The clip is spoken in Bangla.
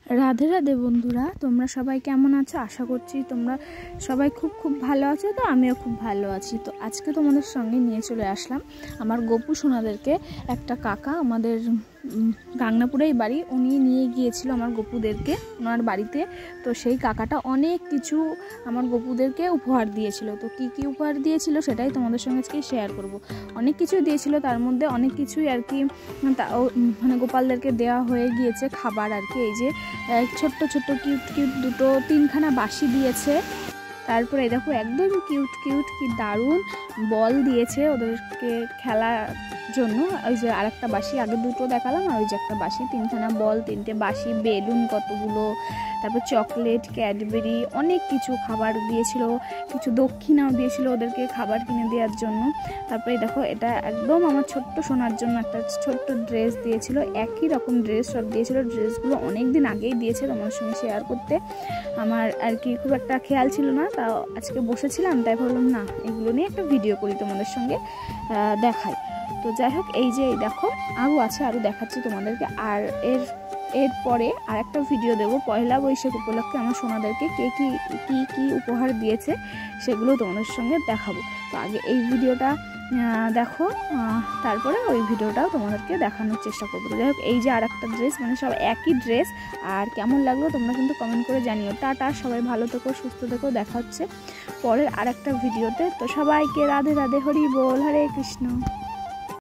রাধে রাধে বন্ধুরা, তোমরা সবাই কেমন আছো? আশা করছি তোমরা সবাই খুব ভালো আছো। তো আমিও খুব ভালো আছি। তো আজকে তোমাদের সঙ্গে নিয়ে চলে আসলাম আমার গপু সোনাদেরকে। একটা কাকা আমাদের গাংনাপুরেই বাড়ি, উনি নিয়ে গিয়েছিল আমার গপুদেরকে ওনার বাড়িতে। তো সেই কাকাটা অনেক কিছু আমার গপুদেরকে উপহার দিয়েছিল। তো কি উপহার দিয়েছিল সেটাই তোমাদের সঙ্গে আজকে শেয়ার করব। অনেক কিছুই দিয়েছিল, তার মধ্যে অনেক কিছুই আর কি মানে গোপালদেরকে দেওয়া হয়ে গিয়েছে খাবার আর কি। এই যে ছোট্ট কিউট দুটো তিনখানা বাঁশি দিয়েছে। তারপরে দেখো একদম কিউট কি দারুণ বল দিয়েছে ওদেরকে খেলার জন্য। ওই যে আরেকটা বাঁশি, আগে দুটো দেখালাম, আর ওই যে একটা বাঁশি, তিনখানা বল, তিনটে বাঁশি, বেলুন কতগুলো, তারপর চকলেট, ক্যাডবেরি, অনেক কিছু খাবার দিয়েছিল, কিছু দক্ষিণাও দিয়েছিল ওদেরকে খাবার কিনে দেওয়ার জন্য। তারপরে দেখো এটা একদম আমার ছোট্ট সোনার জন্য একটা ছোট্ট ড্রেস দিয়েছিল, একই রকম ড্রেস সব দিয়েছিল। ড্রেসগুলো অনেক দিন আগেই দিয়েছে, তোমার সঙ্গে শেয়ার করতে আমার আর কি খুব একটা খেয়াল ছিল না। তাও আজকে বসেছিলাম, তাই ভাবলাম না এগুলো নিয়ে একটা ভিডিও করি, তোমাদের সঙ্গে দেখাই। তো যাই হোক, এই যে দেখো আরও আছে, আরও দেখাচ্ছি তোমাদেরকে। আর এরপরে আর একটা ভিডিও দেবো পয়লা বৈশাখ উপলক্ষে আমার সোনাদেরকে কে কি উপহার দিয়েছে সেগুলো তোমাদের সঙ্গে দেখাবো। তো আগে এই ভিডিওটা দেখো, তারপরে ওই ভিডিওটাও তোমাদেরকে দেখানোর চেষ্টা করবো। যাই হোক, এই যে আর একটা ড্রেস, মানে সব একই ড্রেস। আর কেমন লাগলো তোমরা কিন্তু কমেন্ট করে জানিও। টাটা, সবাই ভালো থেকো, সুস্থ থেকো। দেখা হচ্ছে পরের আর একটা ভিডিওতে। তো সবাইকে রাধে রাধে, হরি বল, হরে কৃষ্ণ।